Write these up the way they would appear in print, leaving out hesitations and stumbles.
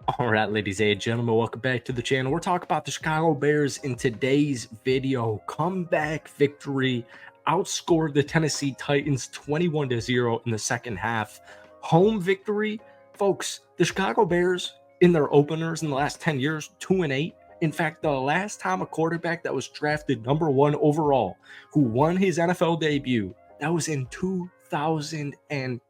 All right, ladies and gentlemen, welcome back to the channel. We're talking about the Chicago Bears in today's video. Comeback victory, outscored the Tennessee Titans 21-0 in the second half. Home victory, folks. The Chicago Bears in their openers in the last 10 years, 2-8. In fact, the last time a quarterback that was drafted #1 overall, who won his NFL debut, that was in 2002.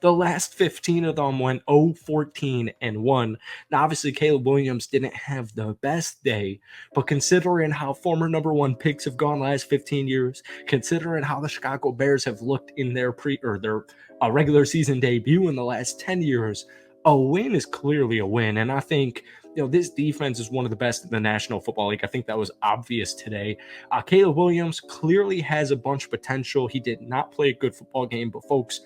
The last 15 of them went 0-14-1. Now, obviously, Caleb Williams didn't have the best day, but considering how former #1 picks have gone last 15 years, considering how the Chicago Bears have looked in their regular season debut in the last 10 years, a win is clearly a win. And I think this defense is one of the best in the National Football League. I think that was obvious today. Caleb Williams clearly has a bunch of potential. He did not play a good football game, but folks,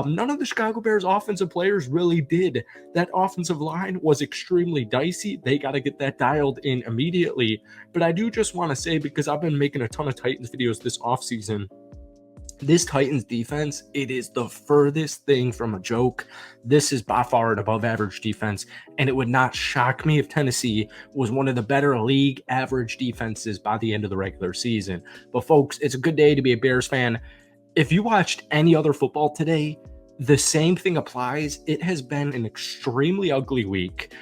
none of the Chicago Bears offensive players really did. That offensive line was extremely dicey. They got to get that dialed in immediately. But I do just want to say, because I've been making a ton of Titans videos this offseason, this Titans defense, it is the furthest thing from a joke. This is by far an above average defense, and it would not shock me if Tennessee was one of the better league average defenses by the end of the regular season. But folks, it's a good day to be a Bears fan. If you watched any other football today, the same thing applies. It has been an extremely ugly week.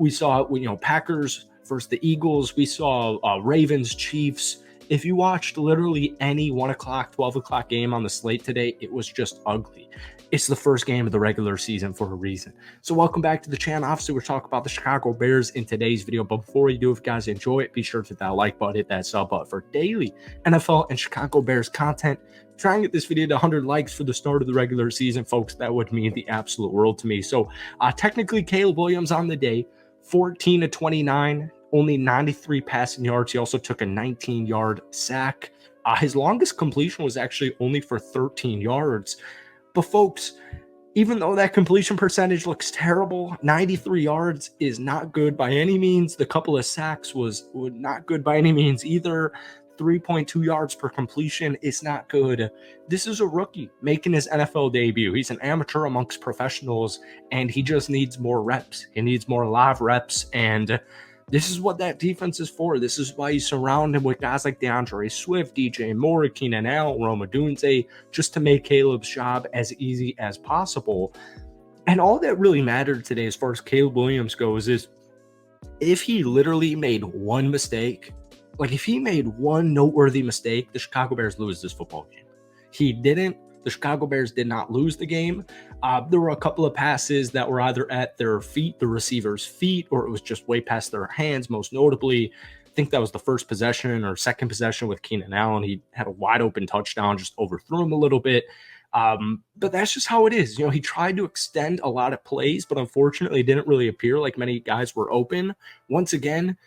We saw, Packers versus the Eagles. We saw Ravens, Chiefs. If you watched literally any 1 o'clock, 12 o'clock game on the slate today, it was just ugly. It's the first game of the regular season for a reason. So welcome back to the channel. Obviously, we're talking about the Chicago Bears in today's video. But before you do, if you guys enjoy it, be sure to hit that like button, hit that sub button for daily NFL and Chicago Bears content. Try and get this video to 100 likes for the start of the regular season, folks. That would mean the absolute world to me. So technically, Caleb Williams on the day, 14-29. Only 93 passing yards. He also took a 19-yard sack. His longest completion was actually only for 13 yards. But folks, even though that completion percentage looks terrible, 93 yards is not good by any means. The couple of sacks was not good by any means either. 3.2 yards per completion is not good. This is a rookie making his NFL debut. He's an amateur amongst professionals, and he just needs more reps. He needs more live reps, and this is what that defense is for. This is why you surround him with guys like DeAndre Swift, DJ Moore, Keenan Allen, Rome Odunze, just to make Caleb's job as easy as possible. And all that really mattered today as far as Caleb Williams goes is if he literally made one mistake, like if he made one noteworthy mistake, the Chicago Bears lose this football game. He didn't. The Chicago Bears did not lose the game. There were a couple of passes that were either at their feet, the receiver's feet, or it was just way past their hands. Most notably, I think that was the first possession or second possession with Keenan Allen. He had a wide open touchdown, just overthrew him a little bit. But that's just how it is. He tried to extend a lot of plays, but unfortunately it didn't really appear like many guys were open. Once again,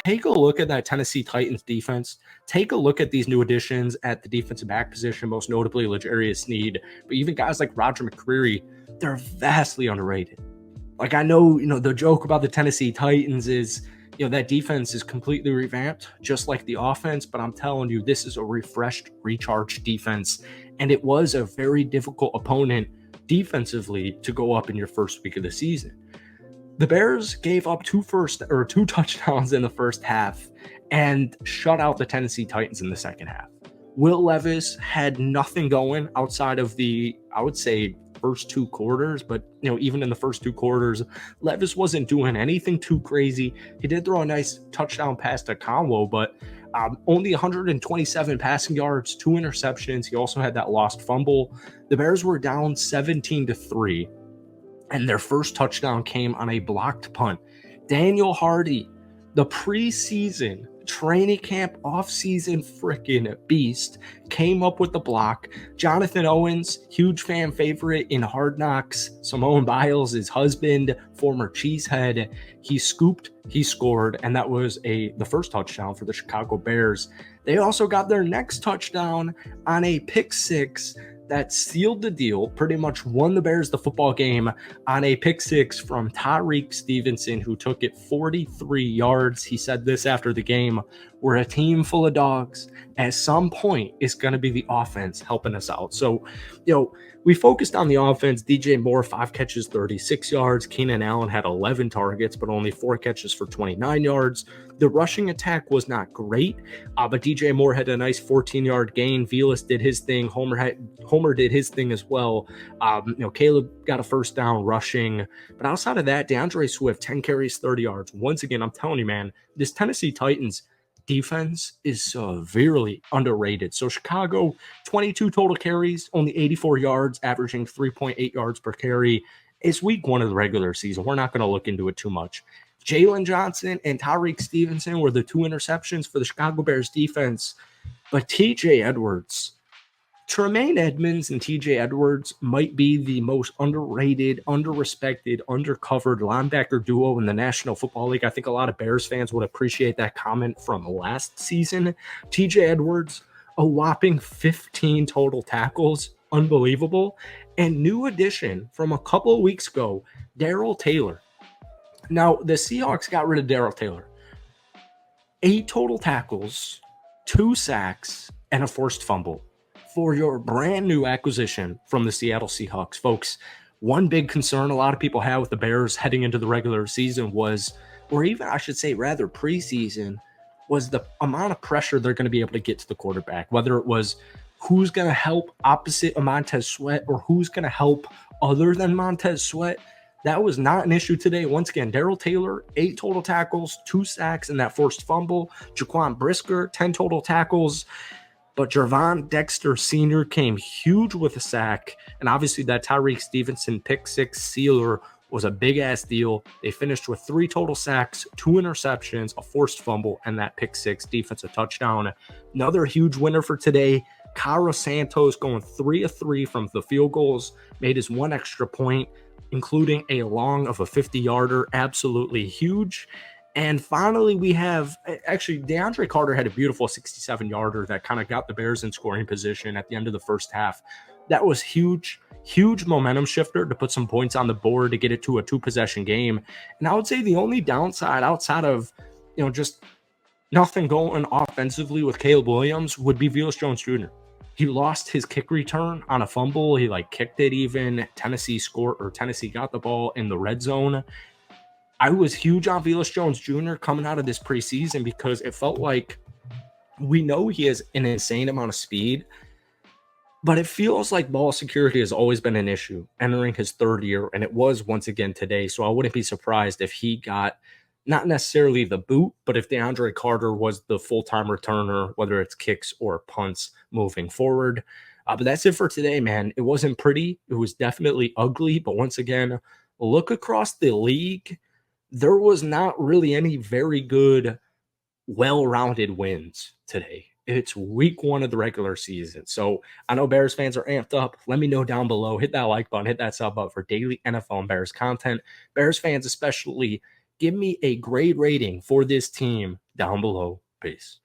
take a look at that Tennessee Titans defense. Take a look at these new additions at the defensive back position, most notably L'Jarius Sneed, but even guys like Roger McCreary, they're vastly underrated. Like, I know, the joke about the Tennessee Titans is, that defense is completely revamped, just like the offense, but I'm telling you, this is a refreshed, recharged defense, and it was a very difficult opponent defensively to go up in your first week of the season. The Bears gave up two touchdowns in the first half and shut out the Tennessee Titans in the second half. Will Levis had nothing going outside of I would say, first two quarters, but even in the first two quarters, Levis wasn't doing anything too crazy. He did throw a nice touchdown pass to Conwo, but only 127 passing yards, 2 interceptions. He also had that lost fumble. The Bears were down 17-3. And their first touchdown came on a blocked punt. Daniel Hardy, the preseason, training camp, offseason freaking beast, came up with the block. Jonathan Owens, huge fan favorite in Hard Knocks. Simone Biles, his husband, former Cheesehead. He scooped, he scored, and that was the first touchdown for the Chicago Bears. They also got their next touchdown on a pick six that sealed the deal, pretty much won the Bears the football game on a pick six from Tyrique Stevenson, who took it 43 yards. He said this after the game: "We're a team full of dogs. At some point, it's going to be the offense helping us out." So, we focused on the offense. DJ Moore, 5 catches, 36 yards. Keenan Allen had 11 targets, but only 4 catches for 29 yards. The rushing attack was not great, but DJ Moore had a nice 14-yard gain. Velas did his thing. Homer did his thing as well. Caleb got a first down rushing. But outside of that, DeAndre Swift, 10 carries, 30 yards. Once again, I'm telling you, man, this Tennessee Titans defense is severely underrated. So Chicago, 22 total carries, only 84 yards, averaging 3.8 yards per carry. It's week 1 of the regular season. We're not going to look into it too much. Jalen Johnson and Tyreek Stevenson were the 2 interceptions for the Chicago Bears defense. But TJ Edwards, Tremaine Edmonds and TJ Edwards might be the most underrated, underrespected, undercovered linebacker duo in the National Football League. I think a lot of Bears fans would appreciate that comment from last season. TJ Edwards, a whopping 15 total tackles, unbelievable. And new addition from a couple of weeks ago, Darrell Taylor. Now, the Seahawks got rid of Darrell Taylor. 8 total tackles, 2 sacks, and a forced fumble for your brand new acquisition from the Seattle Seahawks. Folks, one big concern a lot of people had with the Bears heading into the regular season was, or even I should say rather preseason, was the amount of pressure they're going to be able to get to the quarterback, whether it was who's going to help opposite of Montez Sweat or who's going to help other than Montez Sweat. That was not an issue today. Once again, Darrell Taylor, 8 total tackles, 2 sacks, and that forced fumble. Jaquan Brisker, 10 total tackles. But Gervon Dexter Sr. came huge with a sack. And obviously that Tyreek Stevenson pick 6 sealer was a big-ass deal. They finished with 3 total sacks, 2 interceptions, a forced fumble, and that pick 6 defensive touchdown. Another huge winner for today. Cairo Santos going 3 of 3 from the field goals, made his 1 extra point, including a long of a 50-yarder. Absolutely huge. And finally, we have actually DeAndre Carter had a beautiful 67-yarder that kind of got the Bears in scoring position at the end of the first half. That was huge, huge momentum shifter to put some points on the board to get it to a 2-possession game. And I would say the only downside outside of, just nothing going offensively with Caleb Williams would be Velus Jones Jr. He lost his kick return on a fumble. He kicked it even. Tennessee got the ball in the red zone. I was huge on Velus Jones Jr. coming out of this preseason because it felt like we know he has an insane amount of speed, but it feels like ball security has always been an issue entering his 3rd year, and it was once again today. So I wouldn't be surprised if he got not necessarily the boot, but if DeAndre Carter was the full-time returner, whether it's kicks or punts moving forward. But that's it for today, man. It wasn't pretty. It was definitely ugly. But once again, look across the league. There was not really any very good, well-rounded wins today. It's week 1 of the regular season. So I know Bears fans are amped up. Let me know down below. Hit that like button. Hit that sub button for daily NFL and Bears content. Bears fans especially, give me a grade rating for this team down below. Peace.